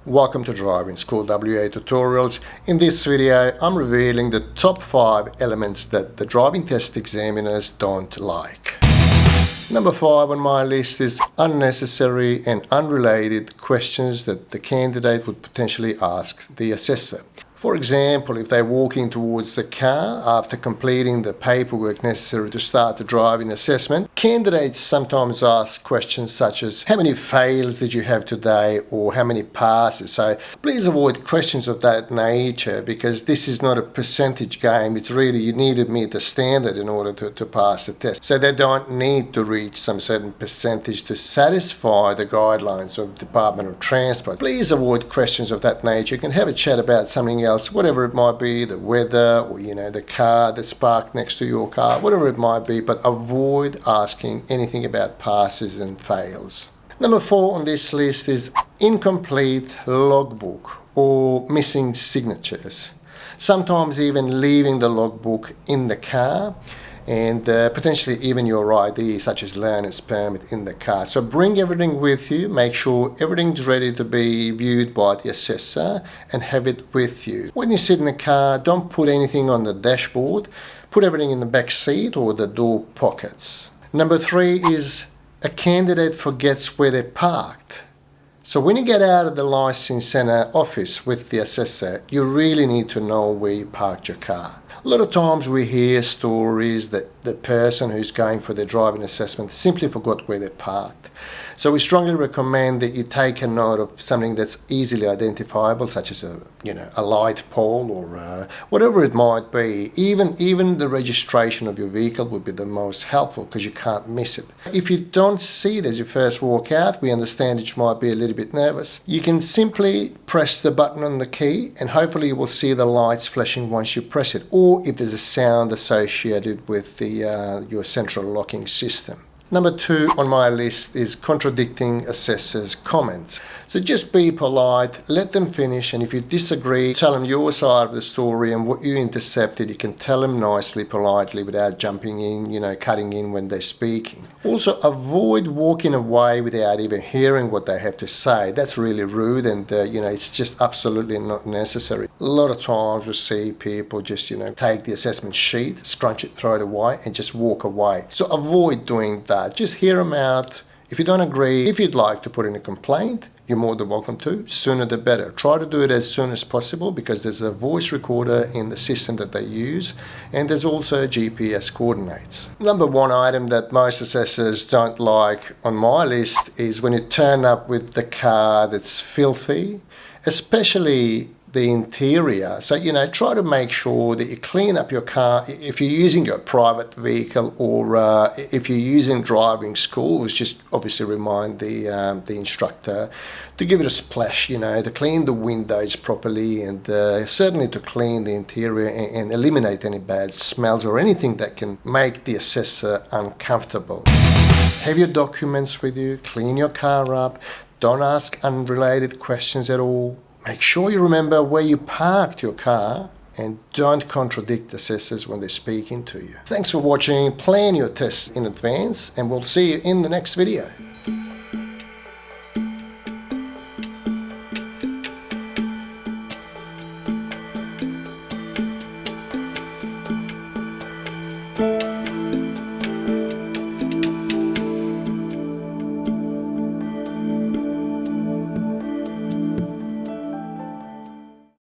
Welcome to Driving School WA Tutorials. In this video, I'm revealing the top 5 elements that the driving test examiners don't like. Number 5 on my list is unnecessary and unrelated questions that the candidate would potentially ask the assessor. For example, if they're walking towards the car after completing the paperwork necessary to start the driving assessment, candidates sometimes ask questions such as, how many fails did you have today, or how many passes? So please avoid questions of that nature, because this is not a percentage game. It's really, you need to meet the standard in order to pass the test. So they don't need to reach some certain percentage to satisfy the guidelines of the Department of Transport. Please avoid questions of that nature. You can have a chat about something else, whatever it might be, the weather, or the car that's parked next to your car, whatever it might be, but avoid asking anything about passes and fails. Number 4 on this list is incomplete logbook or missing signatures. Sometimes even leaving the logbook in the car, and potentially even your ID, such as learner's permit, in the car. So bring everything with you, make sure everything's ready to be viewed by the assessor, and have it with you. When you sit in the car, don't put anything on the dashboard, put everything in the back seat or the door pockets. Number 3 is a candidate forgets where they're parked. So when you get out of the Licence Centre office with the assessor, you really need to know where you parked your car. A lot of times we hear stories that the person who's going for their driving assessment simply forgot where they parked. So we strongly recommend that you take a note of something that's easily identifiable, such as a light pole or whatever it might be. Even the registration of your vehicle would be the most helpful, because you can't miss it. If you don't see it as you first walk out, we understand that you might be a little bit nervous. You can simply press the button on the key, and hopefully you will see the lights flashing once you press it, or if there's a sound associated with your central locking system. Number 2 on my list is contradicting assessors' comments. So just be polite, let them finish, and if you disagree, tell them your side of the story and what you intercepted. You can tell them nicely, politely, without jumping in, cutting in when they're speaking. Also, avoid walking away without even hearing what they have to say. That's really rude, and it's just absolutely not necessary. A lot of times we see people just take the assessment sheet, scrunch it, throw it away, and just walk away. So avoid doing that. Just hear them out. If you don't agree, if you'd like to put in a complaint, you're more than welcome to. Sooner the better. Try to do it as soon as possible, because there's a voice recorder in the system that they use, and there's also GPS coordinates. Number 1 item that most assessors don't like on my list is when you turn up with the car that's filthy, especially the interior. So try to make sure that you clean up your car. If you're using your private vehicle, or if you're using driving schools, just obviously remind the instructor to give it a splash, to clean the windows properly, and certainly to clean the interior and eliminate any bad smells or anything that can make the assessor uncomfortable. Have your documents with you, clean your car up, don't ask unrelated questions at all. Make sure you remember where you parked your car, and don't contradict assessors when they're speaking to you. Thanks for watching. Plan your tests in advance, and we'll see you in the next video.